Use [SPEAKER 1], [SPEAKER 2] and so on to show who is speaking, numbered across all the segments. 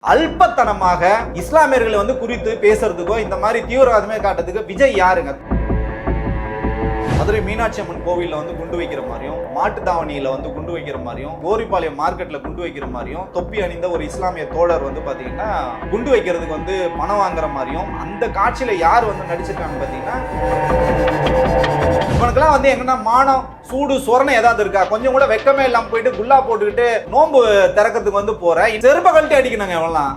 [SPEAKER 1] அல்பத்தனமாக இஸ்லாமியர்களை குறித்து பேசுறதுக்கோ இந்த மாதிரி தீவிரவாதமே காட்டுறதுக்கு விஜய் யாருங்க? மதுரை மீனாட்சி அம்மன் கோவில்ல குண்டு வைக்கிற மாதிரியும், மாட்டு தாவணியில குண்டு வைக்கிற மாதிரியும், கோரிப்பாளையம் மார்க்கெட்ல குண்டு வைக்கிற மாதிரியும், தொப்பி அணிந்த ஒரு இஸ்லாமிய தோழர் பாத்தீங்கன்னா குண்டு வைக்கிறதுக்கு பணம் வாங்குற மாதிரியும் அந்த காட்சியில யார் நடிச்சிருக்காங்க பாத்தீங்கன்னா, இவனுக்கெல்லாம் எங்கன்னா மானம் சூடு சொரணை ஏதாவது இருக்கா? கொஞ்சம் கூட வெக்கமே இல்லாம போயிட்டு குல்லா போட்டுக்கிட்டு நோன்பு திறக்கிறதுக்கு போறேன், செருப்ப கழட்டி அடிக்கணுங்க எவெல்லாம்.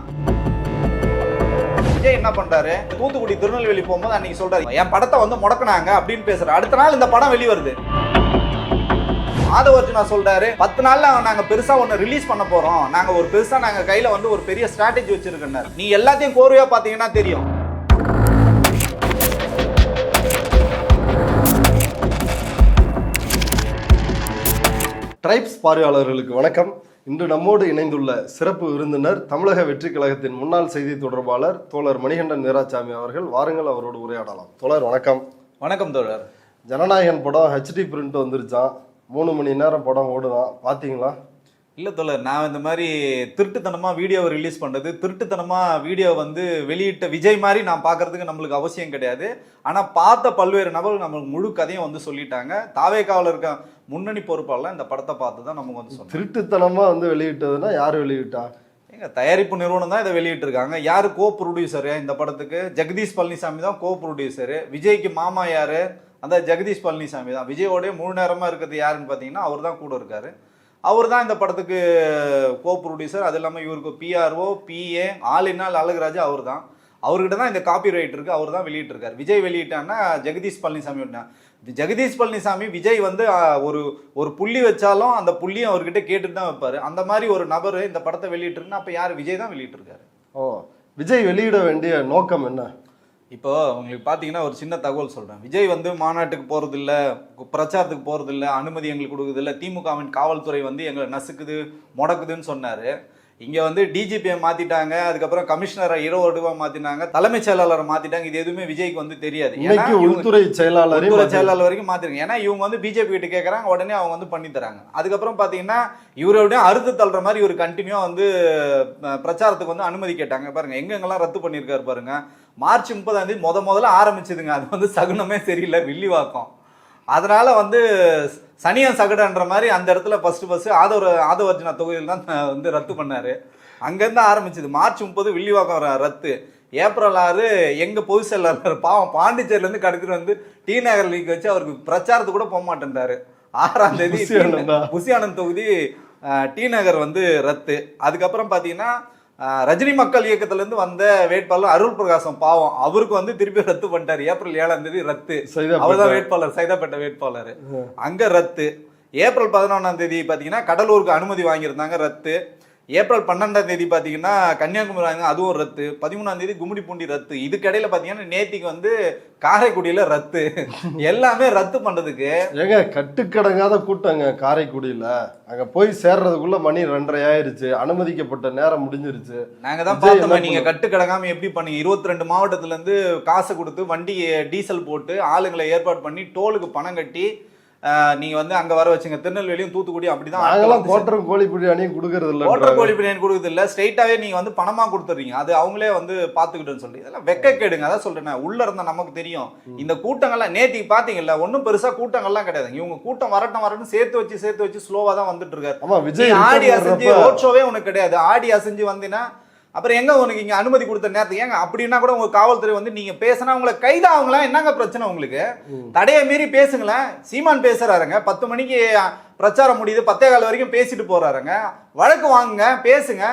[SPEAKER 1] விஜய் என்ன பண்றாரு, தூத்துக்குடி திருநெல்வேலி போகும்போது அன்னைக்கு சொல்றாரு என் படத்தை முடக்கினாங்க அப்படின்னு பேசுறாரு. அடுத்த நாள் இந்த படம் வெளிவருது. ஆதவர்ஜுனா சொல்றாரு 10 நாள்ல நாங்க பெருசா ஒண்ணு ரிலீஸ் பண்ண போறோம், நாங்க ஒரு பெருசா நாங்க கையில ஒரு பெரிய ஸ்ட்ராட்டஜி வச்சிருக்கோம். நீ எல்லாத்தையும் கோர்வையா பாத்தீங்கன்னா தெரியும்.
[SPEAKER 2] ட்ரைப்ஸ் பார்வையாளர்களுக்கு வணக்கம். இன்று நம்மோடு இணைந்துள்ள சிறப்பு விருந்தினர் தமிழக வெற்றி கழகத்தின் முன்னாள் செய்தி தொடர்பாளர் தோழர் மணிகண்டன் வீராசாமி அவர்கள். வாருங்கள், அவரோடு உரையாடலாம். தோழர் வணக்கம்.
[SPEAKER 1] வணக்கம் தோழர்.
[SPEAKER 2] ஜனநாயகன் படம் ஹெச்டி பிரிண்ட் வந்துருச்சான், 3 மணி நேரம் படம் ஓடுதான், பாத்தீங்களா?
[SPEAKER 1] இல்லை தோழர், நான் இந்த மாதிரி திருட்டுத்தனமாக வீடியோவை ரிலீஸ் பண்ணுறது, திருட்டுத்தனமாக வீடியோ வெளியிட்ட விஜய் மாதிரி நான் பார்க்கறதுக்கு நம்மளுக்கு அவசியம் கிடையாது. ஆனால் பார்த்த பல்வேறு நபர்கள் நம்மளுக்கு முழு கதையும் சொல்லிட்டாங்க. தாவேகாவில் இருக்க முன்னணி பொறுப்பாளர் இந்த படத்தை பார்த்து தான் நமக்கு சொன்னோம்.
[SPEAKER 2] திருட்டுத்தனமாக வெளியிட்டதுன்னா யார் வெளியிட்டா?
[SPEAKER 1] எங்க தயாரிப்பு நிறுவனம் தான் இதை வெளியிட்டிருக்காங்க. யாரு கோ ப்ரொடியூசரு இந்த படத்துக்கு? ஜெகதீஷ் பழனிசாமி தான் கோ ப்ரொடியூசரு. விஜய்க்கு மாமா யாரு? அந்த ஜெகதீஷ் பழனிசாமி தான். விஜயோடைய முழு நேரமாக இருக்கிறது யாருன்னு பார்த்தீங்கன்னா அவர் தான் கூட இருக்காரு. அவர் தான் இந்த படத்துக்கு கோ ப்ரொடியூசர். அது இல்லாமல் இவருக்கு பிஆர்ஓ, பிஏ, ஆளினால் அழகுராஜா அவர் தான். அவர்கிட்ட தான் இந்த காப்பி ரைட் இருக்குது, அவர் தான் வெளியிட்டிருக்காரு. விஜய் வெளியிட்டான்னா ஜெகதீஷ் பழனிசாமி விட்டான். ஜெகதீஷ் பழனிசாமி விஜய் ஒரு புள்ளி வச்சாலும் அந்த புள்ளியும் அவர்கிட்ட கேட்டுட்டு தான் வைப்பாரு. அந்த மாதிரி ஒரு நபர் இந்த படத்தை வெளியிட்டிருக்குன்னா அப்போ யார்? விஜய் தான் வெளியிட்டிருக்காரு.
[SPEAKER 2] ஓ, விஜய் வெளியிட வேண்டிய நோக்கம் என்ன?
[SPEAKER 1] இப்போ உங்களுக்கு பார்த்தீங்கன்னா ஒரு சின்ன தகவல் சொல்கிறேன். விஜய் மாநாட்டுக்கு போகிறதில்ல, பிரச்சாரத்துக்கு போகிறதில்ல, அனுமதி எங்களுக்கு கொடுக்குறதில்ல, திமுகவின் காவல்துறை எங்களை நசுக்குது முடக்குதுன்னு சொன்னார். இங்கே டிஜிபியை மாற்றிட்டாங்க, அதுக்கப்புறம் கமிஷனரை இரவு மாற்றினாங்க, தலைமைச் செயலாளரை மாற்றிட்டாங்க. இது எதுவுமே விஜய்க்கு தெரியாது.
[SPEAKER 2] உள்துறை செயலாளர்
[SPEAKER 1] வரைக்கும் மாற்றிருங்க. ஏன்னா இவங்க பிஜேபி கிட்ட கேட்குறாங்க, உடனே அவங்க பண்ணி தராங்க. அதுக்கப்புறம் பார்த்தீங்கன்னா இவரோட அறுத்து தள்ளுற மாதிரி இவர் கண்டினியூவாக பிரச்சாரத்துக்கு அனுமதி கேட்டாங்க. பாருங்க எங்கெங்கெல்லாம் ரத்து பண்ணியிருக்காரு பாருங்க. மார்ச் 30 முதல்ல ஆரம்பிச்சதுங்க. அது சகுனமே சரியில்லை, வில்லிவாக்கம். அதனால சனியன் சகடன்ற மாதிரி அந்த இடத்துல ஃபர்ஸ்ட் ஆதவர்ஜுனா தொகுதியில் தான் ரத்து பண்ணாரு. அங்கேருந்து ஆரம்பிச்சது. மார்ச் 30 வில்லிவாக்கம் ரத்து. ஏப்ரல் 6 எங்க பொது செயலாளர் பாவம் பாண்டிச்சேரியிலேருந்து கடத்திட்டு டி நகர் லீக் வச்சு அவருக்கு பிரச்சாரத்துக்கு கூட போக மாட்டேன்றாரு. 6ஆம் தேதி புசியானந்த் தொகுதி டி நகர் ரத்து. அதுக்கப்புறம் பார்த்தீங்கன்னா ரஜினி மக்கள் இயக்கத்திலிருந்து வந்த வேட்பாளர் அருள் பிரகாசம் பாவம், அவருக்கு திருப்பி ரத்து பண்ணிட்டாரு. ஏப்ரல் 7ஆம் தேதி ரத்து. அவர்தான் வேட்பாளர், சைதாப்பேட்டை வேட்பாளர், அங்க ரத்து. ஏப்ரல் 11ஆம் தேதி பாத்தீங்கன்னா கடலூருக்கு அனுமதி வாங்கியிருந்தாங்க, ரத்து. ஏப்ரல் 12ஆம் தேதி பாத்தீங்கன்னா கன்னியாகுமரி வாங்க, அதுவும் ரத்து. 13ஆம் தேதி கும்மிடிப்பூண்டி ரத்து. இதுக்கடையில பாத்தீங்கன்னா நேத்திக்கு காரைக்குடியில ரத்து. எல்லாமே ரத்து பண்றதுக்கு
[SPEAKER 2] ஏங்க கட்டுக்கடங்காத கூட்டங்க காரைக்குடியில. அங்க போய் சேர்றதுக்குள்ள மணி 2:30 ஆயிருச்சு, அனுமதிக்கப்பட்ட நேரம் முடிஞ்சிருச்சு.
[SPEAKER 1] நாங்க தான் பார்த்தோம் நீங்க கட்டுக்கடங்காம எப்படி பண்ணீங்க. 22 மாவட்டத்துல இருந்து காசு கொடுத்து வண்டி டீசல் போட்டு ஆளுங்களை ஏற்பாடு பண்ணி டோலுக்கு பணம் கட்டி நீங்க அங்க வர வச்சுங்க. திருநெல்வேலியும் தூத்துக்குடி அப்படிதான்.
[SPEAKER 2] கோட்டர் கோழி பிரியாணியும் கொடுக்கறது இல்ல,
[SPEAKER 1] கோட்டர் கோழி பிரியாணி கொடுக்கறது இல்ல, ஸ்ட்ரெயிட்டாவே நீங்க பணமா கொடுத்துறீங்க. அது அவங்களே பாத்துக்கிட்டோன்னு சொல்லி இதெல்லாம் வெக்க கேடுங்க. அதான் சொல்றேன், உள்ள இருந்தா நமக்கு தெரியும். இந்த கூட்டங்கள்லாம் நேத்திக்கு பாத்தீங்கல்ல, ஒன்னும் பெருசா கூட்டங்கள்லாம் கிடையாது. இவங்க கூட்டம் வரட்டும் சேர்த்து வச்சு ஸ்லோவா தான் வந்துட்டு இருக்காரு. விஜய் ஆடி அசைஞ்சு ரோட் ஷோவே உனக்கு கிடையாது. ஆடி அசைஞ்சு வந்தீங்கன்னா அப்புறம் எங்க உனக்கு இங்க அனுமதி கொடுத்த நேரத்துக்கு ஏங்க அப்படின்னா கூட உங்க காவல்துறை நீங்க பேசினா உங்களை கைதாவங்களா? என்னங்க பிரச்சனை உங்களுக்கு? தடையை மீறி பேசுங்களேன். சீமான் பேசுறாருங்க, 10 மணிக்கு பிரச்சாரம் முடியுது, 10:15 வரைக்கும் பேசிட்டு போறாருங்க. வழக்கு வாங்குங்க, பேசுங்க.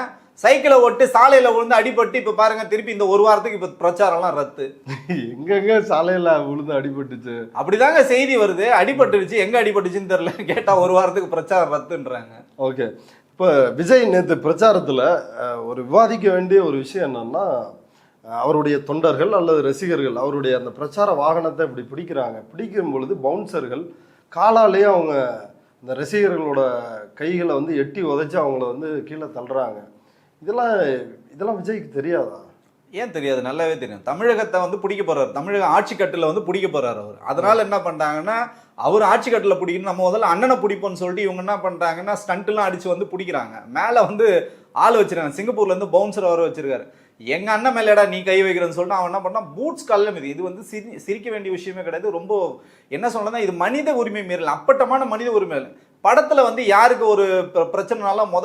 [SPEAKER 1] சைக்கிளை ஓட்டு சாலையில விழுந்து அடிபட்டு இப்ப பாருங்க திருப்பி இந்த ஒரு வாரத்துக்கு இப்ப பிரச்சாரம்லாம் ரத்து.
[SPEAKER 2] எங்க சாலையில விழுந்து அடிபட்டுச்சு
[SPEAKER 1] அப்படிதாங்க செய்தி வருது. அடிபட்டுருச்சு, எங்க அடிபட்டுச்சுன்னு தெரியல. கேட்டா ஒரு வாரத்துக்கு பிரச்சாரம் ரத்துன்றாங்க.
[SPEAKER 2] ஓகே, இப்போ விஜய் நேற்று பிரச்சாரத்தில் ஒரு விவாதிக்க வேண்டிய ஒரு விஷயம் என்னன்னா, அவருடைய தொண்டர்கள் அல்லது ரசிகர்கள் அவருடைய அந்த பிரச்சார வாகனத்தை இப்படி பிடிக்கும் பொழுது பவுன்சர்கள் காலாலேயே அவங்க இந்த ரசிகர்களோட கைகளை எட்டி உதைச்சு அவங்கள கீழே தள்ளுறாங்க. இதெல்லாம் விஜய்க்கு தெரியாதா?
[SPEAKER 1] ஏன் தெரியாது? நல்லாவே தெரியும். தமிழகத்தை பிடிக்க போறாரு, தமிழக ஆட்சி கட்டில பிடிக்க போறாரு அவர். அதனால என்ன பண்றாங்கன்னா, அவர் ஆட்சி கட்டில் பிடிக்கணும், நம்ம முதல்ல அண்ணனை பிடிப்போம்னு சொல்லிட்டு இவங்க என்ன பண்றாங்கன்னா ஸ்டண்ட்லாம் அடிச்சு பிடிக்கிறாங்க. மேலே ஆள் வச்சிருக்காங்க. சிங்கப்பூர்ல இருந்து பவுன்சர் வர வச்சிருக்காரு. எங்க அண்ணன் மேலடா நீ கை வைக்கிறன்னு சொல்லிட்டு அவன் என்ன பண்ணா பூட்ஸ் காலில் மிதி. இது வந்து சிரிக்க வேண்டிய விஷயமே கிடையாது. ரொம்ப என்ன சொல்றதுன்னா இது மனித உரிமை மீறல், அப்பட்டமான மனித உரிமை. படத்துல வந்து யாருக்கு ஒரு பிரச்சனைனாலும்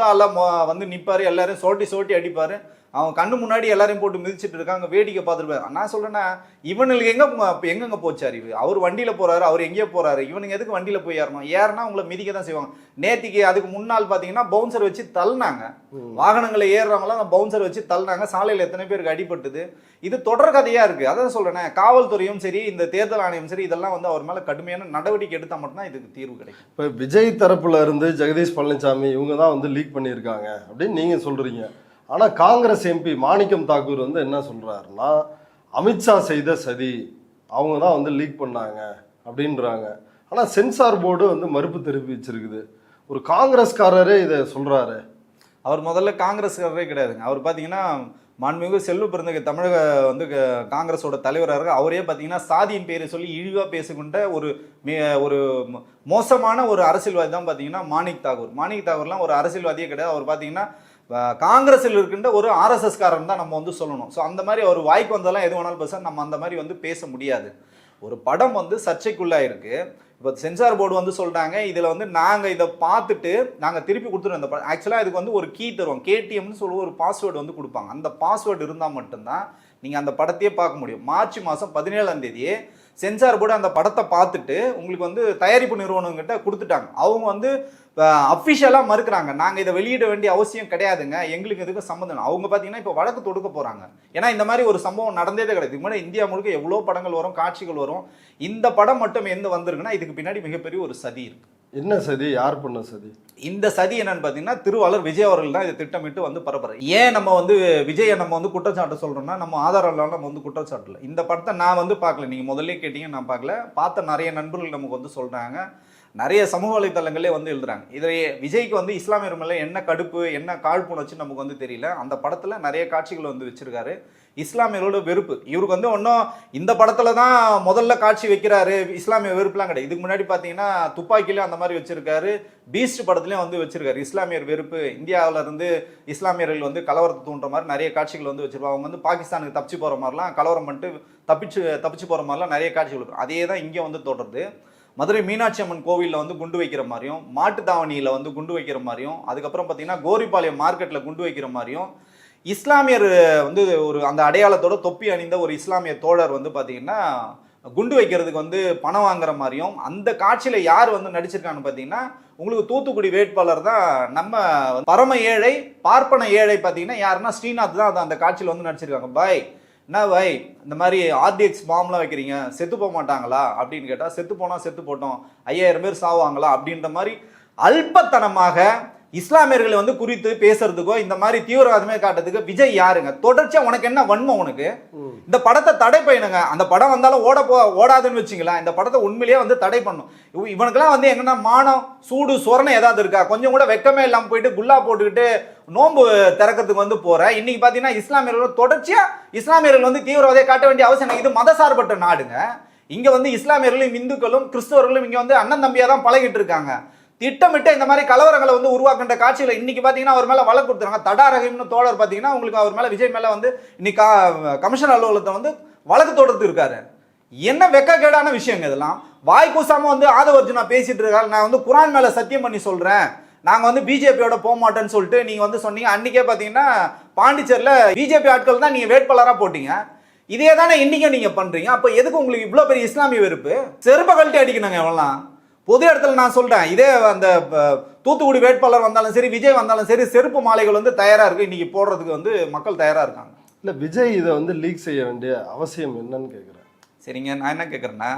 [SPEAKER 1] வந்து நிப்பாரு, எல்லாரும் சோட்டி அடிப்பாரு. அவன் கண்ணு முன்னாடி எல்லாரையும் போட்டு மிதிச்சிட்டு இருக்காங்க, வேடிக்கை பார்த்துருப்பாரு. நான் சொல்றேன்னா இவனுக்கு எங்கெங்க போச்சு அறிவு? அவர் வண்டியில போறாரு, அவர் எங்கேயோ போறாரு, இவனுங்க எதுக்கு வண்டியில போய் ஏறணும் உங்களை மிதிக்க தான் செய்வாங்க. நேத்திக்கு அதுக்கு முன்னால் பாத்தீங்கன்னா பவுன்சர் வச்சு தள்ளினாங்க, வாகனங்களை ஏறுறவங்களாம் அந்த பவுன்சர் வச்சு தள்ளினாங்க. சாலையில எத்தனை பேருக்கு அடிபட்டது. இது தொடர் கதையா இருக்கு. அதான் சொல்றேன், காவல்துறையும் சரி இந்த தேர்தல் ஆணையம் சரி இதெல்லாம் வந்து அவர் மேல கடுமையான நடவடிக்கை எடுத்தா மட்டும்தான் இதுக்கு தீர்வு கிடைக்கும்.
[SPEAKER 2] இப்ப விஜய் தரப்புல இருந்து ஜெகதீஷ் பழனிசாமி இவங்க தான் வந்து லீக் பண்ணியிருக்காங்க அப்படின்னு நீங்க சொல்றீங்க. ஆனால் காங்கிரஸ் எம்பி மாணிக்கம் தாக்கூர் வந்து என்ன சொல்கிறாருன்னா அமித்ஷா செய்த சதி, அவங்க தான் வந்து லீக் பண்ணாங்க அப்படின்றாங்க. ஆனால் சென்சார் போர்டு வந்து மறுப்பு தெரிவிச்சிருக்குது. ஒரு காங்கிரஸ்காரரே இதை சொல்கிறாரு.
[SPEAKER 1] அவர் முதல்ல காங்கிரஸ்காரரே கிடையாதுங்க. அவர் பார்த்தீங்கன்னா மாண்புமிகு செல்வ பெருந்தகை தமிழக வந்து காங்கிரஸோட தலைவராக இருக்கு. அவரே பார்த்தீங்கன்னா சாதியின் பேரை சொல்லி இழிவாக பேசுகின்ற ஒரு மோசமான ஒரு அரசியல்வாதி தான் பார்த்தீங்கன்னா மாணிக் தாக்கூர்லாம் ஒரு அரசியல்வாதியே கிடையாது. அவர் பார்த்தீங்கன்னா காங்கிரஸில் இருக்கின்ற ஒரு ஆர்எஸ்எஸ் காரன் தான் நம்ம வந்து சொல்லணும். ஸோ அந்த மாதிரி அவர் வாய்க்கு வந்ததெல்லாம் எது வேணாலும் பேச, நம்ம அந்த மாதிரி வந்து பேச முடியாது. ஒரு படம் வந்து சர்ச்சைக்குள்ளா இருக்கு. இப்போ சென்சார் போர்டு வந்து சொல்றாங்க இதில் வந்து நாங்கள் இதை பார்த்துட்டு நாங்கள் திருப்பி கொடுத்துருவோம். இந்த படம் ஆக்சுவலாக இதுக்கு வந்து ஒரு கீ தருவோம், கேடிஎம்னு சொல்லி ஒரு பாஸ்வேர்டு வந்து கொடுப்பாங்க. அந்த பாஸ்வேர்டு இருந்தால் மட்டும்தான் நீங்கள் அந்த படத்தையே பார்க்க முடியும். மார்ச் மாதம் 17 சென்சார் போர்டு அந்த படத்தை பார்த்துட்டு உங்களுக்கு வந்து தயாரிப்பு நிறுவனங்கிட்ட கொடுத்துட்டாங்க. அவங்க வந்து அஃபிஷியலாக மறுக்கிறாங்க, நாங்கள் இதை வெளியிட வேண்டிய அவசியம் கிடையாதுங்க, எங்களுக்கு இதுக்கு சம்மந்தம். அவங்க பார்த்தீங்கன்னா இப்போ வழக்கு தொடுக்க போகிறாங்க. ஏன்னா இந்த மாதிரி ஒரு சம்பவம் நடந்ததே கிடையாது. இதுக்கு முன்னாடி இந்தியா முழுக்க எவ்வளோ படங்கள் வரும், காட்சிகள் வரும். இந்த படம் மட்டும் எந்த வந்திருக்குன்னா இதுக்கு பின்னாடி மிகப்பெரிய ஒரு சதி இருக்கு.
[SPEAKER 2] என்ன சதி? யார் பண்ண சதி?
[SPEAKER 1] இந்த சதி என்னன்னு பார்த்தீங்கன்னா திருவாளர் விஜய் அவர்கள் தான் இதை திட்டமிட்டு வந்து பரப்புறாரு. ஏன் நம்ம வந்து விஜயை நம்ம வந்து குற்றச்சாட்டு சொல்றோம்னா நம்ம ஆதாரம் இல்லாமல் நம்ம வந்து குற்றச்சாட்டுல. இந்த படத்தை நான் வந்து பார்க்கல, நீங்க முதல்ல கேட்டீங்க, நான் பார்க்கல. பார்த்த நிறைய நண்பர்கள் நமக்கு வந்து சொல்றாங்க, நிறைய சமூக வலைத்தளங்களே வந்து எழுதுறாங்க. இதிலேயே விஜய்க்கு வந்து இஸ்லாமியர் மேலே என்ன கடுப்பு என்ன காழ்ப்புணர்ச்சி நமக்கு வந்து தெரியல. அந்த படத்தில் நிறைய காட்சிகள் வந்து வச்சிருக்காரு. இஸ்லாமியரோட வெறுப்பு இவருக்கு வந்து ஒன்றும் இந்த படத்தில் தான் முதல்ல காட்சி வைக்கிறாரு. இஸ்லாமிய வெறுப்புலாம் கிடையாது. இதுக்கு முன்னாடி பார்த்தீங்கன்னா துப்பாக்கிலையும் அந்த மாதிரி வச்சிருக்காரு. பீஸ்ட் படத்துலையும் வந்து வச்சிருக்காரு. இஸ்லாமியர் வெறுப்பு, இந்தியாவில இருந்து இஸ்லாமியர்கள் வந்து கலவரத்தை தூண்டுற மாதிரி நிறைய காட்சிகள் வந்து வச்சிருப்பாங்க. அவங்க வந்து பாகிஸ்தானுக்கு தப்பிச்சு போகிற மாதிரிலாம் கலவரம் பண்ணிட்டு தப்பிச்சு போகிற மாதிரிலாம் நிறைய காட்சிகள் இருக்கும். அதே தான் இங்கே வந்து தொடருது. மதுரை மீனாட்சி அம்மன் கோவிலில் வந்து குண்டு வைக்கிற மாதிரியும், மாட்டுத்தாவணியில் வந்து குண்டு வைக்கிற மாதிரியும், அதுக்கப்புறம் பார்த்தீங்கன்னா கோரிப்பாளையம் மார்க்கெட்டில் குண்டு வைக்கிற மாதிரியும், இஸ்லாமியர் வந்து ஒரு அந்த அடையாளத்தோட தொப்பி அணிந்த ஒரு இஸ்லாமிய தோழர் வந்து பார்த்தீங்கன்னா குண்டு வைக்கிறதுக்கு வந்து பணம் வாங்குற மாதிரியும் அந்த காட்சியில் யார் வந்து நடிச்சிருக்கான்னு பார்த்தீங்கன்னா உங்களுக்கு தூத்துக்குடி வேட்பாளர் தான் நம்ம பரம ஏழை பார்ப்பன ஏழை பார்த்தீங்கன்னா யாருன்னா ஸ்ரீநாத் தான் அந்த காட்சியில் வந்து நடிச்சிருக்காங்க. பாய் என்ன பாய் இந்த மாதிரி ஆர்டிஎக்ஸ் பாம்லாம் வைக்கிறீங்க, செத்து போக மாட்டாங்களா அப்படின்னு கேட்டால் செத்து போனால் செத்து போட்டோம், 5000 பேர் சாவாங்களா அப்படின்ற மாதிரி அல்பத்தனமாக இஸ்லாமியர்களை வந்து குறித்து பேசுறதுக்கோ இந்த மாதிரி தீவிரவாதமே காட்டுறதுக்கு விஜய் யாருங்க? தொடர்ச்சியா உனக்கு என்ன வன்மம்? உனக்கு இந்த படத்தை தடை பண்ணுங்க. அந்த படம் வந்தாலும் ஓடாதுன்னு வச்சுங்களா, இந்த படத்தை உண்மையிலேயே வந்து தடை பண்ணும். இவனுக்கெல்லாம் வந்து என்னன்னா மானம் சூடு சொரணை ஏதாவது இருக்கா? கொஞ்சம் கூட வெக்கமே இல்லாமல் போயிட்டு குல்லா போட்டுக்கிட்டு நோன்பு திறக்கிறதுக்கு வந்து போற. இன்னைக்கு பாத்தீங்கன்னா இஸ்லாமியர்கள் தொடர்ச்சியா இஸ்லாமியர்கள் வந்து தீவிரவாதியை காட்ட வேண்டிய அவசியம். இது மதசார்பற்ற நாடுங்க. இங்க வந்து இஸ்லாமியர்களும் இந்துக்களும் கிறிஸ்தவர்களும் இங்க வந்து அண்ணன் தம்பியா தான் பழகிட்டு இருக்காங்க. திட்டமிட்டு இந்த மாதிரி கலவரங்களை வந்து உருவாக்குன்ற காட்சிகளை இன்னைக்கு பாத்தீங்கன்னா அவர் மேல வழக்கு கொடுத்துருக்காங்க. தடா ரஹீம்னு தோழர் பாத்தீங்கன்னா உங்களுக்கு அவர் மேல விஜய் மேல வந்து இன்னைக்கு கமிஷன் அலுவலகத்தை வந்து வழக்கு தொடுத்து இருக்காரு. என்ன வெக்கக்கேடான விஷயங்க இதெல்லாம். வாய் கூசாம வந்து ஆதவர்ஜுனா பேசிட்டு இருக்காரு. நான் வந்து குரான் மேல சத்தியம் பண்ணி சொல்றேன், நாங்க வந்து பிஜேபியோட போக மாட்டேன்னு சொல்லிட்டு நீங்க வந்து சொன்னீங்க. அன்னைக்கே பாத்தீங்கன்னா பாண்டிச்சேரியில பிஜேபி ஆட்கள் தான் நீங்க வேட்பாளரா போட்டீங்க. இதே தானே இன்னைக்கும் நீங்க பண்றீங்க. அப்ப எதுக்கு உங்களுக்கு இவ்வளவு பெரிய இஸ்லாமிய வெறுப்பு? செருப்ப கழட்டி அடிக்கணுங்க எவ்வளவு. பொது இடத்துல நான் சொல்றேன், இதே அந்த தூத்துக்குடி வேட்பாளர் வந்தாலும் சரி விஜய் வந்தாலும் சரி செருப்பு மாலைகள் வந்து தயாரா இருக்கு இன்னைக்கு போடுறதுக்கு வந்து மக்கள் தயாரா இருக்காங்க.
[SPEAKER 2] இல்ல விஜய் இதை வந்து லீக் செய்ய வேண்டிய அவசியம் என்னன்னு கேட்குறேன்.
[SPEAKER 1] சரிங்க, நான் என்ன கேட்குறேன்னா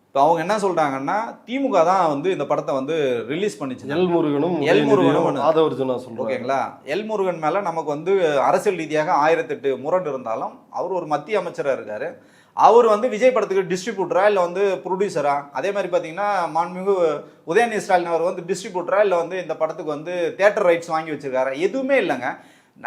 [SPEAKER 1] இப்போ அவங்க என்ன சொல்றாங்கன்னா திமுக தான் வந்து இந்த படத்தை வந்து ரிலீஸ் பண்ணிச்சு.
[SPEAKER 2] எல்முருகனும் ஆதவர்ஜுனா சொல்றாங்க.
[SPEAKER 1] ஓகேங்களா, எல்முருகன் மேல நமக்கு வந்து அரசியல் ரீதியாக 1008 முரண்டு இருந்தாலும் அவர் ஒரு மத்திய அமைச்சராக இருக்காரு. அவர் வந்து விஜய் படத்துக்கு டிஸ்ட்ரிபியூட்டரா இல்லை வந்து ப்ரொடியூசரா? அதே மாதிரி பார்த்தீங்கன்னா மாண்புமிகு உதயநிதி ஸ்டாலின் அவர் வந்து டிஸ்ட்ரிபியூட்டரா இல்லை வந்து இந்த படத்துக்கு வந்து தியேட்டர் ரைட்ஸ் வாங்கி வச்சிருக்காரு? எதுவுமே இல்லைங்க.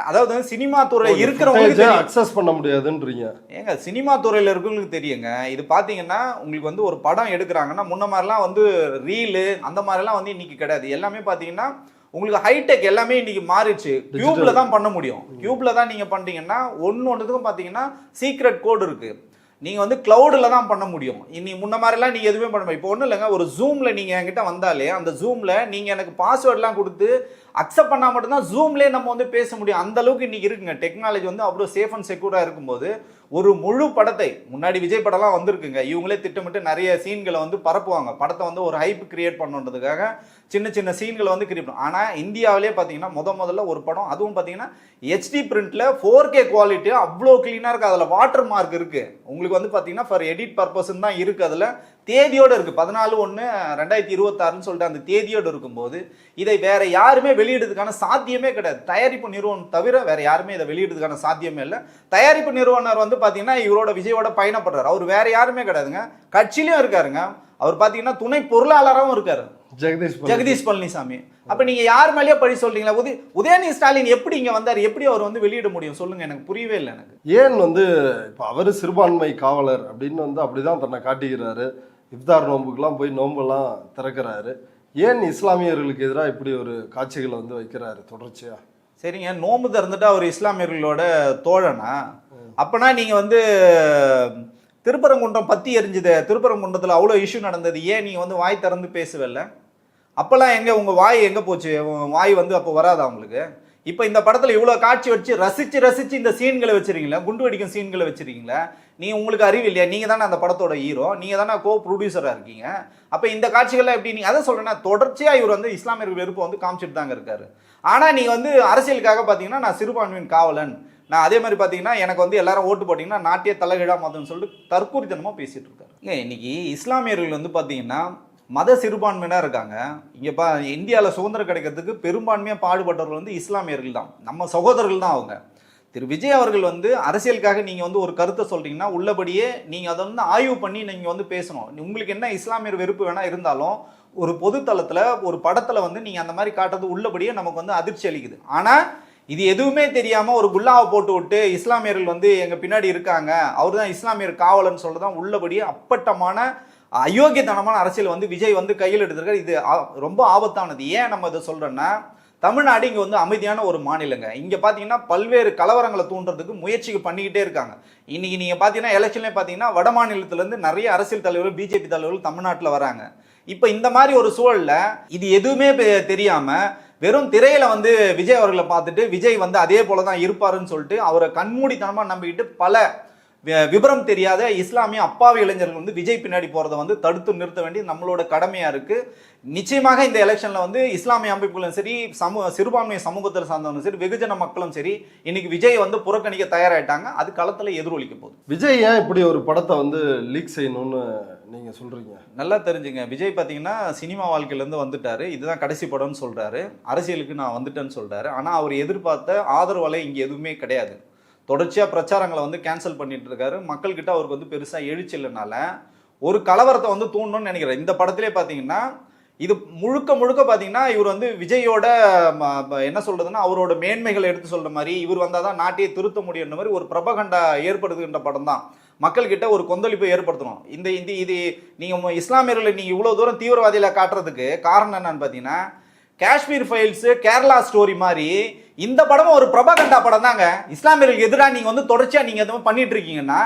[SPEAKER 1] அதாவது சினிமா துறையில் இருக்கிறவங்களுக்கு
[SPEAKER 2] அக்சஸ் பண்ண முடியாதுன்றீங்க.
[SPEAKER 1] ஏங்க சினிமா துறையில் இருக்கிறவங்களுக்கு தெரியுங்க. இது பார்த்தீங்கன்னா உங்களுக்கு வந்து ஒரு படம் எடுக்கிறாங்கன்னா முன்ன மாதிரிலாம் வந்து ரீலு அந்த மாதிரிலாம் வந்து இன்னைக்கு கிடையாது. எல்லாமே பார்த்தீங்கன்னா உங்களுக்கு ஹைடெக் எல்லாமே இன்னைக்கு மாறிடுச்சு. கியூப்ல தான் பண்ண முடியும். கியூப்ல தான் நீங்க பண்றீங்கன்னா ஒன்னொன்றுக்கும் பாத்தீங்கன்னா சீக்ரெட் கோட் இருக்கு. நீங்க வந்து கிளவுட்ல தான் பண்ண முடியும். இனி முன்ன மாதிரிலாம் நீங்க எதுவுமே பண்ண முடியும். இப்போ ஒன்றும் இல்லைங்க, ஒரு ஜூம்ல நீங்க என்கிட்ட வந்தாலே அந்த ஜூம்ல நீங்க எனக்கு பாஸ்வேர்ட்லாம் கொடுத்து அக்செப்ட் பண்ணா மட்டும்தான் ஜூம்லேயே நம்ம வந்து பேச முடியும். அந்த அளவுக்கு இன்னைக்கு இருக்குங்க. டெக்னாலஜி வந்து அவ்வளோ சேஃப் அண்ட் செக்யூரா இருக்கும்போது ஒரு முழு படத்தை, முன்னாடி விஜய் படம்லாம் வந்திருக்குங்க, இவங்களே திட்டமிட்டு நிறைய சீன்களை வந்து பரப்புவாங்க. படத்தை வந்து ஒரு ஹைப் கிரியேட் பண்ணுறதுக்காக சின்ன சின்ன சீன்களை வந்து கிரியேட் பண்ணும். ஆனால் இந்தியாவிலே பார்த்தீங்கன்னா முதல்ல ஒரு படம், அதுவும் பார்த்தீங்கன்னா HD பிரிண்ட்ல 4K குவாலிட்டி அவ்வளோ கிளீனாக இருக்குது. அதில் வாட்டர் மார்க் இருக்குது. உங்களுக்கு வந்து பார்த்தீங்கன்னா ஃபார் எடிட் பர்பஸ்ன்னு தான் இருக்குது. அதில் தேதியோடு இருக்குது. 14/1/2026 சொல்லிட்டு அந்த தேதியோடு இருக்கும்போது இதை வேற யாருமே வெளியிடுறதுக்கான சாத்தியமே கிடையாது. தயாரிப்பு நிறுவனம் தவிர வேற யாருமே இதை வெளியிடுறதுக்கான சாத்தியமே இல்லை. தயாரிப்பு நிறுவனர் வந்து பார்த்தீங்கன்னா இவரோட விஜயோட பயணப்படுறாரு. அவர் வேற யாருமே கிடையாதுங்க. கட்சியிலும் இருக்காருங்க. அவர் பார்த்தீங்கன்னா துணை பொருளாளராகவும் இருக்காரு, ஜெகதீஷ் பழனிசாமி. அப்ப நீங்க யார் மேலேயே பழி சொல்றீங்களா? உதயநிதி ஸ்டாலின் எப்படி இங்க வந்தார்? எப்படி அவர் வந்து வெளியிட முடியும் சொல்லுங்க? எனக்கு புரியவே இல்லை. எனக்கு
[SPEAKER 2] ஏன் வந்து இப்போ அவர் சிறுபான்மை காவலர் அப்படின்னு வந்து அப்படிதான் தன்னை காட்டிக்கிறாரு. இஃப்தார் நோன்புக்கெல்லாம் போய் நோன்பெல்லாம் திறக்கிறாரு. ஏன் இஸ்லாமியர்களுக்கு எதிராக இப்படி ஒரு காட்சிகளை வந்து வைக்கிறாரு தொடர்ச்சியா?
[SPEAKER 1] சரிங்க, நோன்பு திறந்துட்டு அவர் இஸ்லாமியர்களோட தோழனா? அப்பனா நீங்க வந்து திருப்பரங்குன்றம் பத்தி எரிஞ்சுது, திருப்பரங்குன்றத்தில் அவ்வளோ இஷ்யூ நடந்தது, ஏன் நீங்க வந்து வாய் திறந்து பேசவில்ல? அப்பெல்லாம் எங்க உங்க வாய் எங்க போச்சு? வாய் வந்து அப்போ வராதா உங்களுக்கு? இப்போ இந்த படத்துல இவ்வளோ காட்சி வச்சு ரசிச்சு ரசிச்சு இந்த சீன்களை வச்சிருக்கீங்களா? குண்டு வெடிக்கும் சீன்களை வச்சிருக்கீங்களா? நீங்க உங்களுக்கு அறிவு இல்லையா? நீங்க தானே அந்த படத்தோட ஹீரோ, நீங்க தானே கோ ப்ரொடியூசரா இருக்கீங்க. அப்ப இந்த காட்சிகள்லாம் எப்படி? நீங்க அதை சொல்றேன்னா தொடர்ச்சியா இவர் வந்து இஸ்லாமியர்கள் வெறுப்பு வந்து காமிச்சிட்டு தாங்க இருக்காரு. ஆனா நீங்க வந்து அரசியலுக்காக பாத்தீங்கன்னா நான் சிறுபான்மையின் காவலன், நான் அதே மாதிரி பாத்தீங்கன்னா எனக்கு வந்து எல்லாரும் ஓட்டு போட்டீங்கன்னா நாட்டிய தலைகீழா மாதுன்னு சொல்லிட்டு தற்கூரித்தனமா பேசிட்டு இருக்காரு. இன்னைக்கு இஸ்லாமியர்கள் வந்து பாத்தீங்கன்னா மத சிறுபான்மையினா இருக்காங்க. இங்க இந்தியாவில் சுதந்திரம் கிடைக்கிறதுக்கு பெரும்பான்மையா பாடுபட்டவர்கள் வந்து இஸ்லாமியர்கள் தான், நம்ம சகோதரர்கள் தான் அவங்க. திரு விஜய் அவர்கள் வந்து அரசியலுக்காக நீங்க வந்து ஒரு கருத்தை சொல்றீங்கன்னா உள்ளபடியே நீங்க அதை வந்து ஆய்வு பண்ணி நீங்க வந்து பேசணும். உங்களுக்கு என்ன இஸ்லாமியர் வெறுப்பு வேணா இருந்தாலும் ஒரு பொது தளத்துல ஒரு படத்துல வந்து நீங்க அந்த மாதிரி காட்டுறது உள்ளபடியே நமக்கு வந்து அதிர்ச்சி அளிக்குது. ஆனா இது எதுவுமே தெரியாம ஒரு குல்லாவை போட்டு விட்டு இஸ்லாமியர்கள் வந்து எங்க பின்னாடி இருக்காங்க, அவர் தான் இஸ்லாமியர் காவலன்னு சொல்றதான் உள்ளபடியே அப்பட்டமான அயோக்கியத்தனமான அரசியல் வந்து விஜய் வந்து கையில் எடுத்திருக்காரு. இது ரொம்ப ஆபத்தானது. ஏன் நம்ம இதை சொல்றோம்னா, தமிழ்நாடு இங்க வந்து அமைதியான ஒரு மாநிலங்க. இங்க பாத்தீங்கன்னா பல்வேறு கலவரங்களை தூண்டுறதுக்கு முயற்சிக்கு பண்ணிக்கிட்டே இருக்காங்க. இன்னைக்கு நீங்க பாத்தீங்கன்னா எலெக்ஷன்ல பாத்தீங்கன்னா வட மாநிலத்துல இருந்து நிறைய அரசியல் தலைவர்கள், பிஜேபி தலைவர்கள் தமிழ்நாட்டில் வராங்க. இப்ப இந்த மாதிரி ஒரு சூழல்ல இது எதுவுமே தெரியாம வெறும் திரையில வந்து விஜய் அவர்களை பார்த்துட்டு விஜய் வந்து அதே போலதான் இருப்பாருன்னு சொல்லிட்டு அவரை கண்மூடித்தனமா நம்பிக்கிட்டு பல விவரம் தெரியாத இஸ்லாமிய அப்பாவி இளைஞர்கள் வந்து விஜய் பின்னாடி போறதை வந்து தடுத்து நிறுத்த வேண்டியது நம்மளோட கடமையா இருக்கு. நிச்சயமாக இந்த எலெக்ஷன்ல வந்து இஸ்லாமிய அமைப்புகளும் சரி, சிறுபான்மை சமூகத்தில் சார்ந்தவங்களும் சரி, வெகுஜன மக்களும் சரி இன்னைக்கு விஜய் வந்து புறக்கணிக்க தயாராயிட்டாங்க. அது களத்துல எதிரொலிக்க போகுது.
[SPEAKER 2] விஜய் ஏன் இப்படி ஒரு படத்தை வந்து லீக் செய்யணும்னு நீங்க சொல்றீங்க?
[SPEAKER 1] நல்லா தெரிஞ்சுங்க, விஜய் பாத்தீங்கன்னா சினிமா வாழ்க்கையில இருந்து வந்துட்டாரு. இதுதான் கடைசி படம்னு சொல்றாரு. அரசியலுக்கு நான் வந்துட்டேன்னு சொல்றாரு. ஆனா அவர் எதிர்பார்த்த ஆதரவலை இங்க எதுவுமே கிடையாது. தொடர்ச்சியாக பிரச்சாரங்களை வந்து கேன்சல் பண்ணிட்டு இருக்காரு. மக்கள்கிட்ட அவருக்கு வந்து பெருசாக எழுச்சி இல்லைனால ஒரு கலவரத்தை வந்து தூண்டணும்னு நினைக்கிறேன். இந்த படத்திலே பார்த்தீங்கன்னா இது முழுக்க முழுக்க பார்த்தீங்கன்னா இவர் வந்து விஜயோட என்ன சொல்றதுன்னா அவரோட மேன்மைகளை எடுத்து சொல்ற மாதிரி இவர் வந்தால் தான் நாட்டையே திருத்த முடியுன்ற மாதிரி ஒரு பிரபகண்டா ஏற்படுத்துகின்ற படம் தான். மக்கள்கிட்ட ஒரு கொந்தளிப்பை ஏற்படுத்தணும். இது நீங்கள் இஸ்லாமியர்களை நீங்கள் இவ்வளோ தூரம் தீவிரவாதியில் காட்டுறதுக்கு காரணம் என்னன்னு பார்த்தீங்கன்னா, காஷ்மீர் ஃபைல்ஸ், கேரளா ஸ்டோரி மாதிரி இந்த படமும் ஒரு பிரபகண்டா படம் தாங்க. இஸ்லாமியர்களுக்கு எதிராக நீங்க வந்து தொடர்ச்சியா நீங்க எதுவும் பண்ணிட்டு இருக்கீங்கன்னா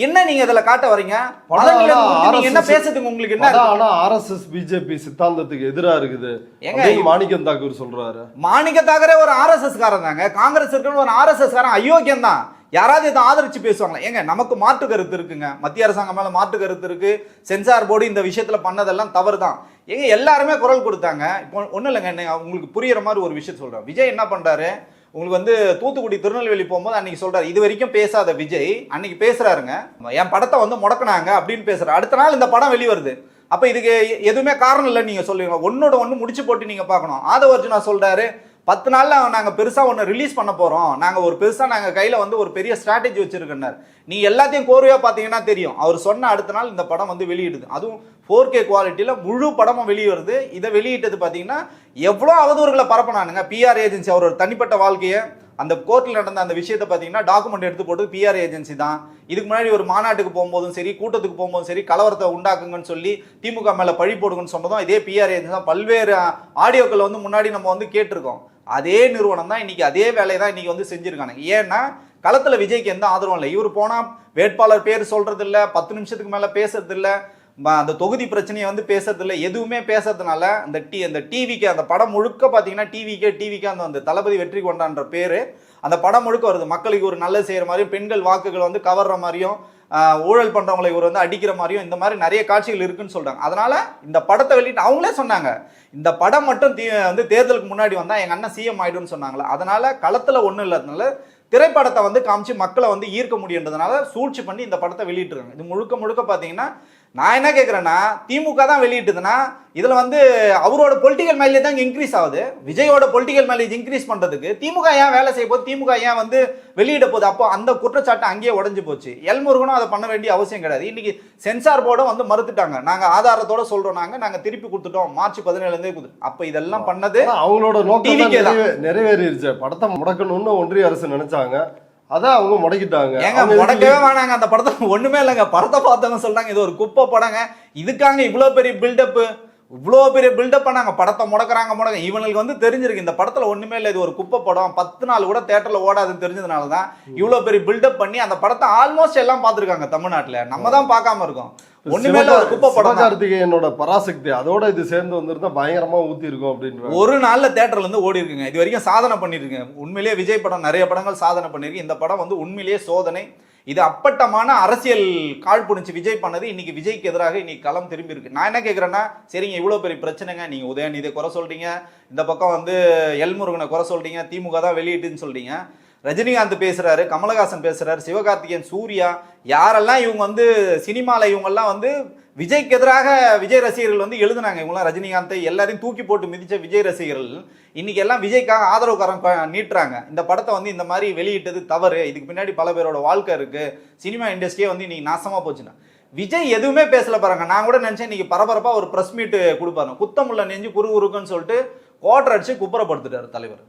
[SPEAKER 1] என்ன நீங்க இதுல காட்ட வரீங்க? என்ன பேசுறதுக்கு உங்களுக்கு என்ன?
[SPEAKER 2] ஆனா RSS பிஜேபி சித்தாந்தத்துக்கு எதிரா இருக்குது மாணிக்கம் தாக்கூர் சொல்றாரு.
[SPEAKER 1] மாணிக்க தாக்கரே ஒரு RSS காரன் தாங்க. காங்கிரஸ் இருக்கிற ஒரு RSS காரன் அயோக்கியம் தான். யாராவது இதை ஆதரிச்சு பேசுவாங்களா? ஏங்க நமக்கு மாற்று கருத்து இருக்குங்க. மத்திய அரசாங்கம் மேல மாற்று கருத்து இருக்கு. சென்சார் போர்டு இந்த விஷயத்துல பண்ணதெல்லாம் தவறு தான். ஏங்க எல்லாருமே குரல் கொடுத்தாங்க. இப்போ ஒன்றும் இல்லைங்க, உங்களுக்கு புரியுற மாதிரி ஒரு விஷயம் சொல்றேன். விஜய் என்ன பண்றாரு, உங்களுக்கு வந்து தூத்துக்குடி திருநெல்வேலி போகும்போது அன்னைக்கு சொல்றாரு, இது வரைக்கும் பேசாத விஜய் அன்னைக்கு பேசுறாருங்க, என் படத்தை வந்து முடக்கினாங்க அப்படின்னு பேசுறாரு. அடுத்த நாள் இந்த படம் வெளிவருது. அப்ப இதுக்கு எதுவுமே காரணம் இல்லைன்னு நீங்க சொல்லுவீங்க. ஒன்னோட ஒன்று முடிச்சு போட்டு நீங்க பார்க்கணும். ஆதவ அர்ஜுனா சொல்றாரு, 10 நாள்ல நாங்கள் பெருசாக ஒன்று ரிலீஸ் பண்ண போகிறோம், நாங்கள் ஒரு பெருசாக நாங்கள் கையில் வந்து ஒரு பெரிய ஸ்ட்ராட்டஜி வச்சுருக்கேன்னார். நீ எல்லாத்தையும் கோர்வையாக பார்த்தீங்கன்னா தெரியும். அவர் சொன்ன அடுத்த நாள் இந்த படம் வந்து வெளியிடுது. அதுவும் 4K குவாலிட்டியில் முழு படமும் வெளியே இதை வெளியிட்டது பார்த்தீங்கன்னா எவ்வளோ அவதூறுகளை பரப்பினானுங்க. PR ஏஜென்சி அவரோட தனிப்பட்ட வாழ்க்கையை, அந்த கோர்ட்டில் நடந்த அந்த விஷயத்தை பார்த்தீங்கன்னா டாக்குமெண்ட் எடுத்து போட்டு பிஆர் ஏஜென்சி தான். இதுக்கு முன்னாடி ஒரு மாநாட்டுக்கு போகும்போதும் சரி, கூட்டத்துக்கு போகும்போதும் சரி, கலவரத்தை உண்டாக்குங்கன்னு சொல்லி திமுக மேலே பழி போடுங்கன்னு சொன்னதும் இதே பிஆர் ஏஜென்சி தான். பல்வேறு ஆடியோக்கள் வந்து முன்னாடி நம்ம வந்து கேட்டிருக்கோம். அதே நிறுவனம் தான் இன்னைக்கு அதே வேலையை தான் இன்னைக்கு வந்து செஞ்சிருக்காங்க. ஏன்னா களத்தில் விஜய்க்கு எந்த ஆதரவும் இல்லை. இவர் போனால் வேட்பாளர் பேர் சொல்றது இல்லை, 10 நிமிஷத்துக்கு மேலே பேசுறது இல்லை, அந்த தொகுதி பிரச்சனையை வந்து பேசுறது இல்லை, எதுவுமே பேசுறதுனால அந்த டிவிக்கு அந்த படம் முழுக்க பார்த்தீங்கன்னா டிவிக்கு அந்த தளபதி வெற்றி கொண்டான்ற பேர் அந்த படம் முழுக்க வருது. மக்களுக்கு ஒரு நல்லது செய்கிற மாதிரியும், பெண்கள் வாக்குகள் வந்து கவர்ற மாதிரியும், ஊழல் பண்றவங்களை இவர் வந்து அடிக்கிற மாதிரியும் இந்த மாதிரி நிறைய காட்சிகள் இருக்குன்னு சொல்றாங்க. அதனால இந்த படத்தை வெளியிட்டு அவங்களே சொன்னாங்க, இந்த படம் மட்டும் வந்து தேர்தலுக்கு முன்னாடி வந்தா எங்க அண்ணன் சிஎம் ஆயிடும்னு சொன்னாங்களா. அதனால களத்துல ஒண்ணும் இல்லாதனால திரைப்படத்தை வந்து காமிச்சு மக்களை வந்து ஈர்க்க முடியுன்றதுனால சூழ்ச்சி பண்ணி இந்த படத்தை வெளியிட்டுருக்காங்க. இது முழுக்க பார்த்தீங்கன்னா நான் என்ன கேட்குறேன்னா, திமுக தான் வெளியிட்டுதுன்னா இதில் வந்து அவரோட பொலிட்டிக்கல் மைலேஜ் தான் இன்க்ரீஸ் ஆகுது. விஜயோட பொலிட்டிக்கல் மைலேஜ் இன்க்ரீஸ் பண்ணுறதுக்கு திமுக ஏன் வேலை செய்ய போது, திமுக ஏன் வந்து வெளியிட போகுது? அப்போ அந்த குற்றச்சாட்டு அங்கேயே உடஞ்சி போச்சு. எல்முருகனும் அதை பண்ண வேண்டிய அவசியம் கிடையாது. இன்னைக்கு சென்சார் போர்டும் வந்து மறுத்துட்டாங்க. நாங்கள் ஆதாரத்தோட சொல்கிறோம், நாங்கள் திருப்பி கொடுத்துட்டோம், மார்ச் 17 கொடுத்து. அப்போ இதெல்லாம் பண்ணது
[SPEAKER 2] அவங்களோட நோக்கம் நிறைவேறிடுச்சு. படத்தை முடக்கணும்னு ஒன்றிய அரசு நினைச்சாங்க, அதான் அவங்க முடக்கிட்டாங்க.
[SPEAKER 1] ஏங்க முடக்கவே வேணாங்க, அந்த படத்தை ஒண்ணுமே இல்லைங்க. படத்தை பார்த்தவங்க சொல்றாங்க இது ஒரு குப்பை படங்க, இதுக்காங்க இவ்வளோ பெரிய பில்டப் பண்ணாங்க. படத்தை முடக்கிறாங்க. இவங்களுக்கு வந்து தெரிஞ்சிருக்கு இந்த படத்துல ஒண்ணுமே இல்லை, இது ஒரு குப்பை படம், 10 நாள் கூட தியேட்டர்ல ஓடாதுன்னு தெரிஞ்சதுனால தான் இவ்வளோ பெரிய பில்டப் பண்ணி அந்த படத்தை ஆல்மோஸ்ட் எல்லாம் பார்த்துருக்காங்க தமிழ்நாட்டில். நம்ம தான் பார்க்காம இருக்கோம். ஒண்ணுமே இல்ல, ஒரு குப்பை படம்.
[SPEAKER 2] கார்த்திகேயனோட பராசக்தி அதோட இது சேர்ந்து வந்திருந்தா பயங்கரமா ஊத்தி இருக்கும் அப்படின்னு
[SPEAKER 1] ஒரு நாள்ல தியேட்டர்ல இருந்து ஓடி இருக்குங்க. இது வரைக்கும் சாதனை பண்ணிருக்குங்க. உண்மையிலேயே விஜய் படம் நிறைய படங்கள் சாதனை பண்ணிருக்கு. இந்த படம் வந்து உண்மையிலேயே சோதனை. இது அப்பட்டமான அரசியல் காழ்ப்புணிச்சு விஜய் பண்ணது. இன்னைக்கு விஜய்க்கு எதிராக இன்னைக்கு களம் திரும்பி இருக்கு. நான் என்ன கேட்குறேன்னா, சரிங்க இவ்வளோ பெரிய பிரச்சனைங்க, நீங்க உதயநிதியை குறை சொல்றீங்க, இந்த பக்கம் வந்து எல்முருகனை குறை சொல்றீங்க, திமுக தான் வெளியிட்டுன்னு சொல்றீங்க, ரஜினிகாந்த் பேசுறாரு, கமலஹாசன் பேசுறாரு, சிவகார்த்திகேயன், சூர்யா, யாரெல்லாம் இவங்க வந்து சினிமாவில் இவங்கெல்லாம் வந்து விஜய்க்கு எதிராக விஜய் ரசிகர்கள் வந்து எழுதுனாங்க. இவங்களாம் ரஜினிகாந்தை எல்லாரையும் தூக்கி போட்டு மிதிச்ச விஜய் ரசிகர்கள் இன்னைக்கு எல்லாம் விஜய்க்காக ஆதரவுக்காரன் நீட்டுறாங்க. இந்த படத்தை வந்து இந்த மாதிரி வெளியிட்டது தவறு, இதுக்கு பின்னாடி பல பேரோட வாழ்க்கை இருக்கு, சினிமா இண்டஸ்ட்ரியே வந்து இன்னைக்கு நாசமா போச்சுன்னா விஜய் எதுவுமே பேசல பாருங்க. நான் கூட நினைச்சேன் இன்னைக்கு பரபரப்பா ஒரு பிரஸ் மீட் கொடுப்பாரு. குத்தமுள்ள நெஞ்சு குறுகுறுக்குன்னு சொல்லிட்டு கோட்டர் அடிச்சு குப்புறப்படுத்திட்டாரு தலைவர்.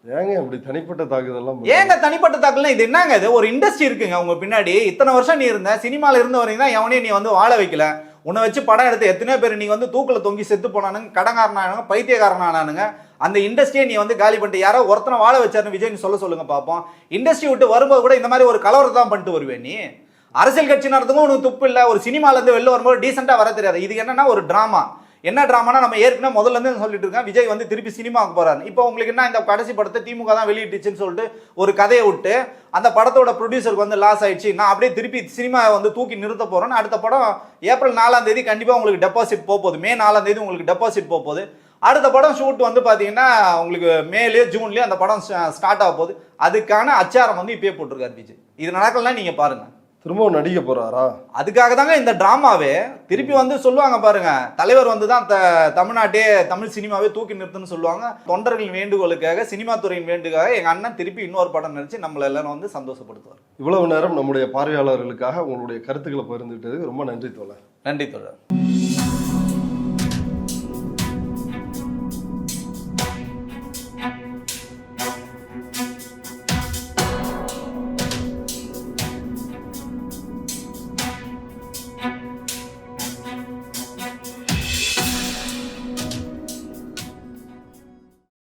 [SPEAKER 2] ஏங்க இப்படி தனிப்பட்ட தாக்குதெல்லாம்?
[SPEAKER 1] ஏங்க தனிப்பட்ட தாக்குதல்? இது என்னங்க, இது ஒரு இண்டஸ்ட்ரி இருக்குங்க உங்க பின்னாடி. இத்தனை வருஷம் நீ இருந்த சினிமால இருந்து வரீங்கன்னா எவனையும் நீ வந்து வாழ வைக்கல. உன்னை வச்சு படம் எடுத்து எத்தனையோ பேர் நீ வந்து தூக்கில் தொங்கி செத்து போனானுங்க, கடங்காரனானுங்க, பைத்தியக்காரனானுங்க. அந்த இண்டஸ்ட்ரியை நீ வந்து காலி பண்ணிட்டு யாரோ ஒருத்தனை வாழ வச்சாருன்னு விஜய் சொல்லுங்க பார்ப்போம். இண்டஸ்ட்ரி விட்டு வரும்போது கூட இந்த மாதிரி ஒரு கலவரத்தை தான் பண்ணிட்டு வருவேன். நீ அரசியல் கட்சி நடத்துக்கும் உனக்கு துப்பு இல்லை. ஒரு சினிமால இருந்து வெளில வரும்போது டீசெண்டா வர தெரியாது. இது என்னன்னா ஒரு டிராமா. என்ன டிராமானா, நம்ம ஏற்கனவே முதல்ல இருந்து சொல்லிட்டு இருக்கோம், விஜய் வந்து திருப்பி சினிமாவுக்கு போறாரு. இப்போ உங்களுக்கு என்ன, இந்த கடைசி படத்தை திமுக தான் வெளியிட்டுச்சுன்னு சொல்லிட்டு ஒரு கதையை விட்டு அந்த படத்தோட ப்ரொடியூசருக்கு வந்து லாஸ் ஆயிடுச்சு, நான் அப்படியே திருப்பி சினிமா வந்து தூக்கி நிறுத்த போறேன்னு அடுத்த படம் ஏப்ரல் 4 கண்டிப்பா உங்களுக்கு டெபாசிட் போகுது. மே 4 உங்களுக்கு டெபாசிட் போகுது. அடுத்த படம் ஷூட் வந்து பாத்தீங்கன்னா உங்களுக்கு மேலே ஜூன்லயே அந்த படம் ஸ்டார்ட் ஆக போகுது. அதுக்கான அச்சாரம் வந்து இப்பயே போட்டிருக்காரு விஜய். இது நடக்கலாம், நீங்க பாருங்க.
[SPEAKER 2] திரும்பவும் நடிக்க போறாரா? அதுக்காக
[SPEAKER 1] தாங்க இந்த டிராமாவே. திருப்பி வந்து சொல்லுவாங்க பாருங்க, தலைவர் வந்து தான் தமிழ்நாட்டே தமிழ் சினிமாவே தூக்கி நிறுத்துன்னு சொல்லுவாங்க. தொண்டர்களின் வேண்டுகோளுக்காக, சினிமா துறையின் வேண்டுகாக எங்க அண்ணன் திருப்பி இன்னொரு படம் நடிச்சு நம்மள எல்லாரும் வந்து சந்தோஷப்படுத்துவார்.
[SPEAKER 2] இவ்வளவு நேரம் நம்முடைய பார்வையாளர்களுக்காக உங்களுடைய கருத்துக்களை பகிர்ந்துட்டதுக்கு ரொம்ப நன்றி தோழர்.
[SPEAKER 1] நன்றி தோழர்.